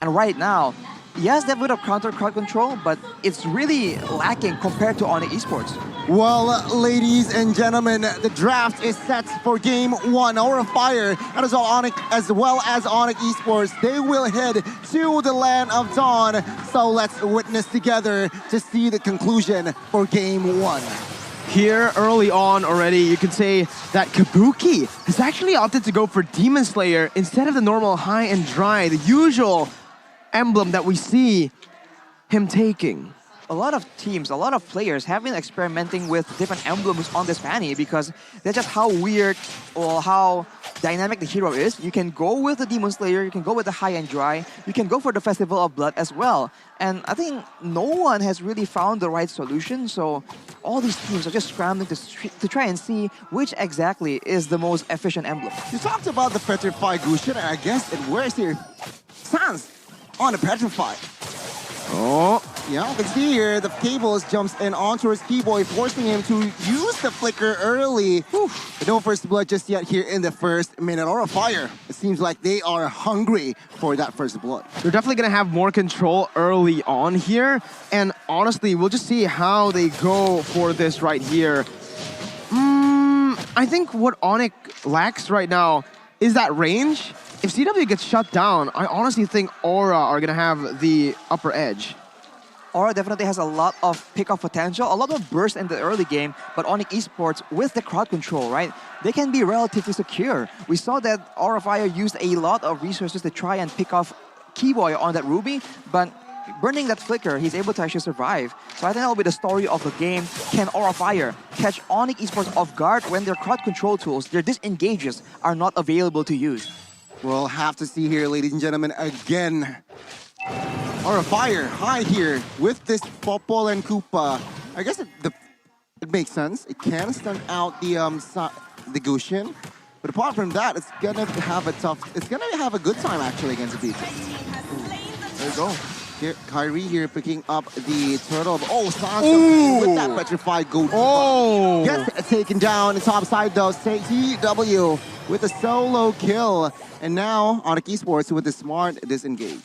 And right now, yes, they have a bit of counter crowd control, but it's really lacking compared to Onic Esports. Well, ladies and gentlemen, the draft is set for game 1. Aura Fire, and as well as Onic Esports, they will head to the Land of Dawn. So let's witness together to see the conclusion for game 1. Here early on already, you can say that Kabuki has actually opted to go for Demon Slayer instead of the normal high and dry, the usual emblem that we see him taking. A lot of teams, a lot of players have been experimenting with different emblems on this Fanny because that's just how weird or how dynamic the hero is. You can go with the Demon Slayer, you can go with the high and dry, you can go for the Festival of Blood as well. And I think no one has really found the right solution, so all these teams are just scrambling to try and see which exactly is the most efficient emblem. You talked about the Petrify Gushin, and I guess it wears here. Sans on the Petrify. Oh. Yeah, you can see here the Cables jumps in onto his Keyboy, forcing him to use the flicker early. Whew. No first blood just yet here in the first minute. Aura Fire, it seems like they are hungry for that first blood. They're definitely going to have more control early on here. And honestly, we'll just see how they go for this right here. I think what Onic lacks right now is that range. If CW gets shut down, I honestly think Aura are going to have the upper edge. Aura definitely has a lot of pick-off potential, a lot of burst in the early game, but Onic Esports, with the crowd control, right, they can be relatively secure. We saw that Aura Fire used a lot of resources to try and pick off Keyboy on that Ruby, but burning that flicker, he's able to actually survive. So I think that will be the story of the game. Can Aura Fire catch Onic Esports off guard when their crowd control tools, their disengages, are not available to use? We'll have to see here, ladies and gentlemen, again. Aura Fire high here with this Popol and Koopa. I guess it makes sense. It can stun out the Gushin, but apart from that, it's gonna have a good time actually against the Beatrix. There you go. Here, Kyrie here picking up the turtle. Oh, Sans with that petrified goat. Oh! Gets taken down the top side though. CW with a solo kill. And now Onic Esports with the smart disengage.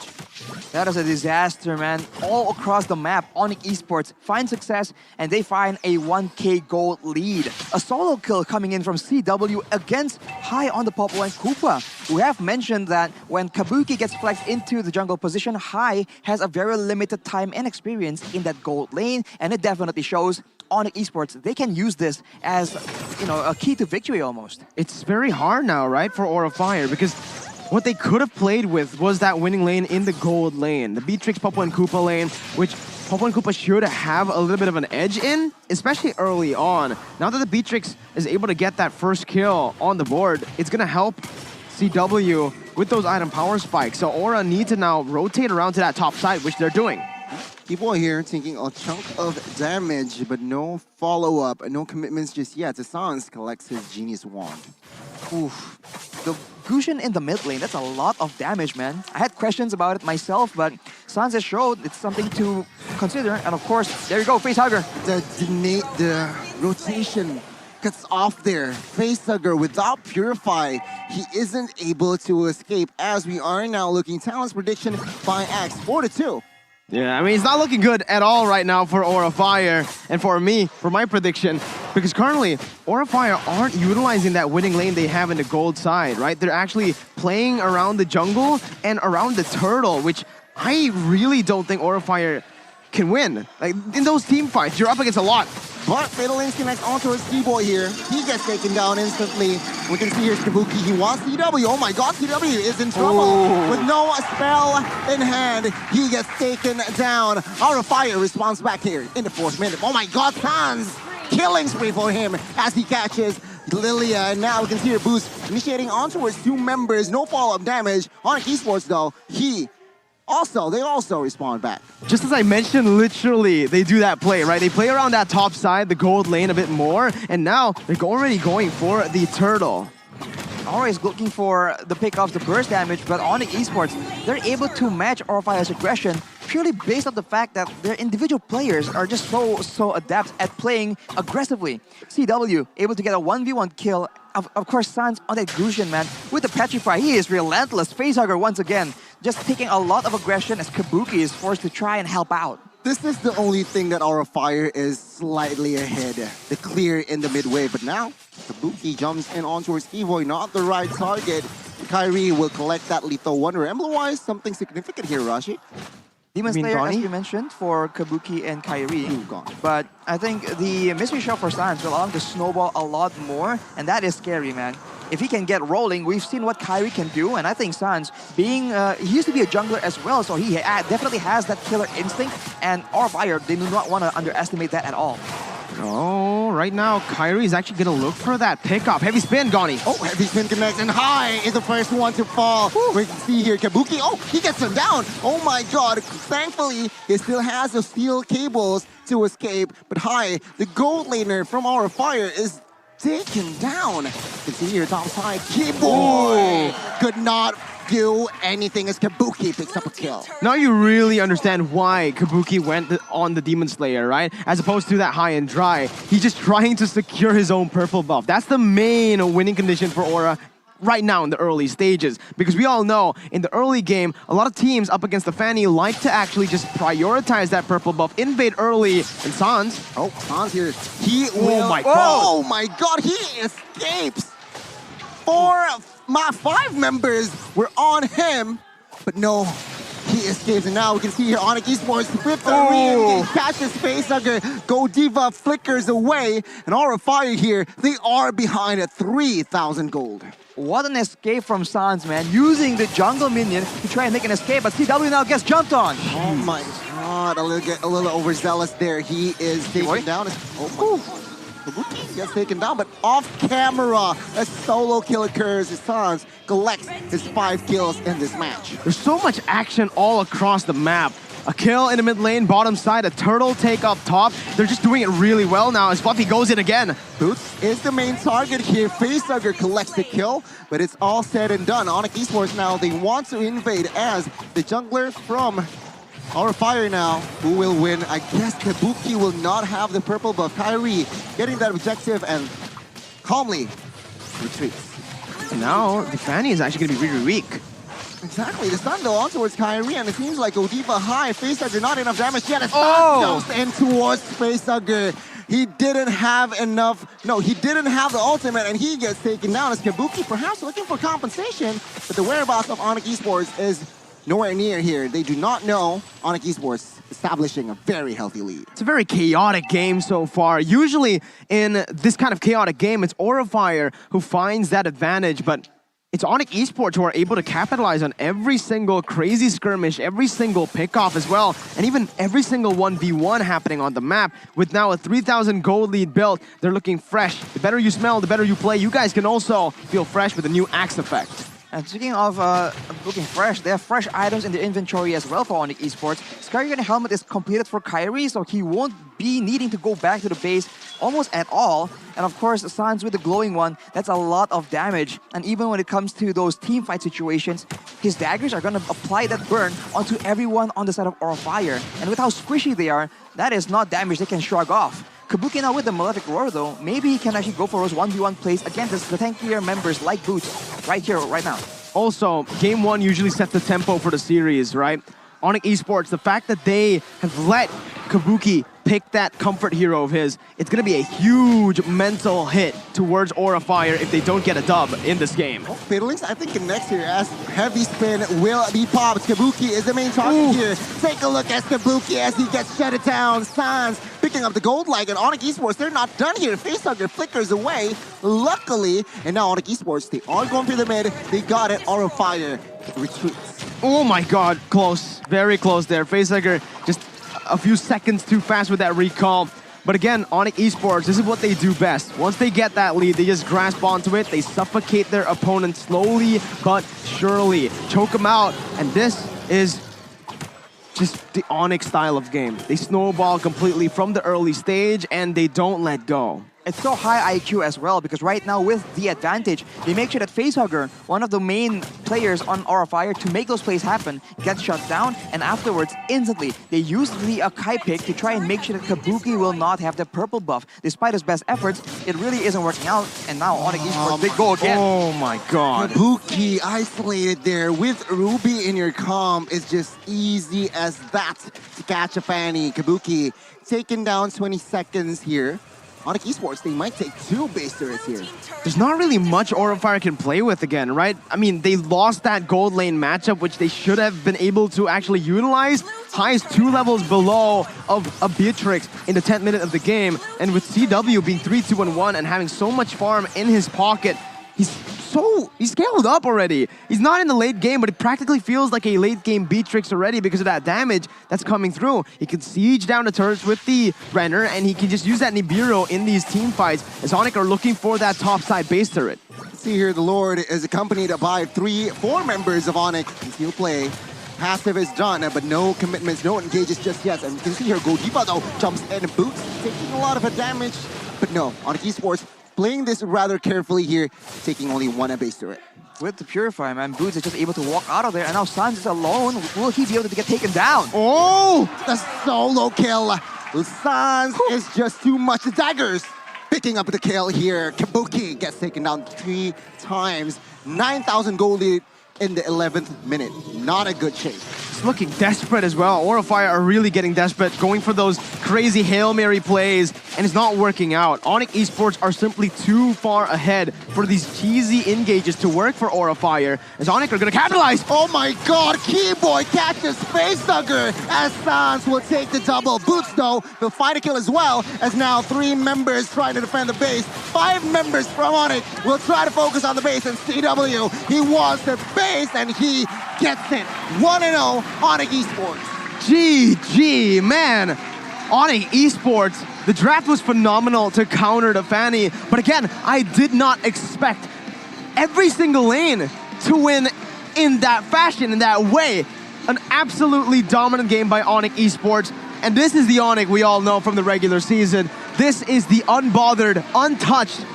That is a disaster, man. All across the map, Onic Esports find success and they find a 1k gold lead. A solo kill coming in from CW against high on the Popol and Koopa. We have mentioned that when Kabuki gets flexed into the jungle position, High has a very limited time and experience in that gold lane, and it definitely shows. Onic Esports, they can use this as, you know, a key to victory almost. It's very hard now, right, for Aura Fire, because what they could have played with was that winning lane in the gold lane, the Beatrix, Popol and Koopa lane, which Popol and Koopa should have a little bit of an edge in, especially early on. Now that the Beatrix is able to get that first kill on the board, it's going to help CW with those item power spikes. So Aura need to now rotate around to that top side, which they're doing. People here taking a chunk of damage, but no follow-up, no commitments just yet. Sans collects his Genius Wand. Oof. The Gushin in the mid lane, that's a lot of damage, man. I had questions about it myself, but Sans has showed it's something to consider. And of course, there you go, Facehugger. The rotation cuts off there. Facehugger without Purify, he isn't able to escape, as we are now looking Talent's prediction by X 4-2. Yeah, I mean, it's not looking good at all right now for Aura Fire. And for me, for my prediction, because currently, Aura Fire aren't utilizing that winning lane they have in the gold side, right? They're actually playing around the jungle and around the turtle, which I really don't think Aura Fire can win. Like, in those team fights, you're up against a lot. But Fatal Links connects onto his Keyboy here. He gets taken down instantly. We can see here's Kabuki. He wants CW. Oh my god, CW is in trouble. Ooh. With no spell in hand, he gets taken down. Aura Fire responds back here in the 4th minute. Oh my god, Sans! Killing spree for him as he catches Lilia. And now we can see her boost initiating onto his 2 members. No follow-up damage. Onic Esports though, they also respond back. Just as I mentioned, literally, they do that play, right? They play around that top side, the gold lane a bit more, and now they're already going for the turtle. Aura is looking for the pickoffs, the burst damage, but Onic Esports, they're able to match Aura Fire's aggression purely based on the fact that their individual players are just so adept at playing aggressively. CW able to get a 1v1 kill. Of course, Sans on that Gushin, man. With the Petrify, he is relentless. Facehugger once again just taking a lot of aggression as Kabuki is forced to try and help out. This is the only thing that Aura Fire is slightly ahead. The clear in the midway, but now Kabuki jumps in on towards Evoy, not the right target. Kyrie will collect that lethal wonder. Emblem-wise, something significant here, Rashi. Demon You mean Slayer, as Donnie? you mentioned, for Kabuki and Kyrie. Ooh, gone. But I think the Mystery Shot for Sans will allow him to snowball a lot more, and that is scary, man. If he can get rolling, we've seen what Kyrie can do, and I think Sans, being, he used to be a jungler as well, so he definitely has that killer instinct, and Aura Fire, they do not want to underestimate that at all. Oh, right now, Kyrie is actually going to look for that pickup. Heavy spin, Gani. Oh, heavy spin connects, and High is the first one to fall. We can see here Kabuki. Oh, he gets him down. Oh my god. Thankfully, he still has the steel cables to escape. But High, the gold laner from Aura Fire, is taken down. You can see here, top side, Keyboy could not do anything as Kabuki picks up a kill. Now you really understand why Kabuki went on the Demon Slayer, right? As opposed to that high and dry. He's just trying to secure his own purple buff. That's the main winning condition for Aura right now in the early stages. Because we all know, in the early game, a lot of teams up against the Fanny like to actually just prioritize that purple buff, invade early, and Sans. Oh, Sans here. He will... my God. Oh my god, he escapes. 5 members were on him, but no, he escapes. And now we can see here Onic Esports with the reengage, catches Facehugger, Godiva flickers away, and Aura Fire here, they are behind at 3,000 gold. What an escape from Sans, man, using the jungle minion to try and make an escape, but CW now gets jumped on. Oh my god, a little overzealous there. He is taken down. Oh, Kabuki gets taken down, but off camera, a solo kill occurs as Sans collects his 5 kills in this match. There's so much action all across the map. A kill in the mid lane, bottom side, a turtle take up top. They're just doing it really well now as Fluffy goes in again. Boots is the main target here. Facehugger collects the kill, but it's all said and done. Onic Esports now, they want to invade as the jungler from Aura Fire now, who will win? I guess Kabuki will not have the purple buff. Kyrie getting that objective and calmly retreats. And now the Fanny is actually going to be really weak. Exactly, the stun though on towards Kyrie, and it seems like Godiva high. Facehugger not enough damage yet. Jumps in towards Facehugger. He didn't have enough. No, he didn't have the ultimate, and he gets taken down as Kabuki perhaps looking for compensation, but the whereabouts of Onic Esports is nowhere near here. They do not know Onic Esports establishing a very healthy lead. It's a very chaotic game so far. Usually in this kind of chaotic game, it's Aura Fire who finds that advantage, but it's Onic Esports who are able to capitalize on every single crazy skirmish, every single pickoff as well, and even every single 1v1 happening on the map. With now a 3,000 gold lead built, they're looking fresh. The better you smell, the better you play. You guys can also feel fresh with the new Axe effect. And speaking of looking fresh, they have fresh items in their inventory as well for Onic Esports. Skyrian helmet is completed for Kyrie, so he won't be needing to go back to the base almost at all. And of course, Sans with the glowing one, that's a lot of damage. And even when it comes to those team fight situations, his daggers are going to apply that burn onto everyone on the side of Aura Fire. And with how squishy they are, that is not damage they can shrug off. Kabuki now with the Malefic Roar though, maybe he can actually go for those 1v1 plays against the tankier members like Boots right here, right now. Also, Game 1 usually sets the tempo for the series, right? Onic Esports, the fact that they have let Kabuki pick that comfort hero of his, it's going to be a huge mental hit towards Aura Fire if they don't get a dub in this game. Oh, Fiddlings, I think next here as heavy spin will be popped. Kabuki is the main target here. Take a look at Kabuki as he gets shut it down. Sans picking up the gold leg, and Onic Esports, they're not done here. Facehugger flickers away, luckily, and now Onic Esports, they are going through the mid. They got it. Aura Fire retreats. Oh my god, close. Very close there. Facehugger just a few seconds too fast with that recall. But again, Onic Esports, this is what they do best. Once they get that lead, they just grasp onto it. They suffocate their opponent slowly but surely. Choke them out. And this is just the Onic style of game. They snowball completely from the early stage and they don't let go. It's so high IQ as well because right now with the advantage, they make sure that Facehugger, one of the main players on Aura Fire to make those plays happen, gets shut down, and afterwards, instantly, they use the Akai pick to try and make sure that Kabuki will not have the purple buff. Despite his best efforts, it really isn't working out, and now Onic Esports, big goal again. Oh my god. Kabuki isolated there with Ruby in your comm is just easy as that to catch a Fanny. Kabuki taken down 20 seconds here. Onic Esports, they might take 2 base turrets here. There's not really much Aura Fire can play with again, right? I mean, they lost that gold lane matchup, which they should have been able to actually utilize. Highest 2 levels below of a Beatrix in the 10th minute of the game. And with CW being 3-2-1 and having so much farm in his pocket, he's scaled up already. He's not in the late game, but it practically feels like a late game Beatrix already because of that damage that's coming through. He can siege down the turrets with the Renner, and he can just use that Nibiru in these team fights as Onic are looking for that top side base turret. See here, the Lord is accompanied by 4 members of Onic. He'll play. Passive is done, but no commitments, no engages just yet. And you can see here, Godiva though jumps in and boots, taking a lot of damage. But no, Onic Esports playing this rather carefully here, taking only 1 base turret. With the Purify, man, Boots is just able to walk out of there, and now Sans is alone. Will he be able to get taken down? Oh, the solo kill. Sans is just too much daggers. Picking up the kill here. Kabuki gets taken down 3 times. 9,000 gold lead in the 11th minute. Not a good chase. It's looking desperate as well. Aura Fire are really getting desperate, going for those crazy Hail Mary plays, and it's not working out. Onic Esports are simply too far ahead for these cheesy engages to work for Aura Fire, as Onic are going to capitalize. Oh my god, Keyboy catches Facehugger as Sans will take the double. Boots though will find a kill as well, as now 3 members trying to defend the base. 5 members from Onic will try to focus on the base, and CW, he wants the base and he gets it. 1-0 Onic Esports. GG, man. Onic Esports, the draft was phenomenal to counter the Fanny, but again, I did not expect every single lane to win in that fashion, in that way. An absolutely dominant game by Onic Esports, and this is the Onic we all know from the regular season. This is the unbothered, untouched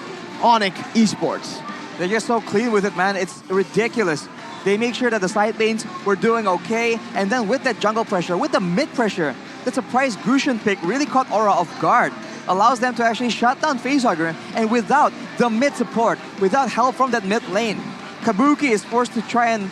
Onic Esports. They're just so clean with it, man. It's ridiculous. They make sure that the side lanes were doing okay, and then with that jungle pressure, with the mid pressure, that surprise Gusion pick really caught Aura off guard. Allows them to actually shut down Facehugger, and without the mid support, without help from that mid lane, Kabuki is forced to try and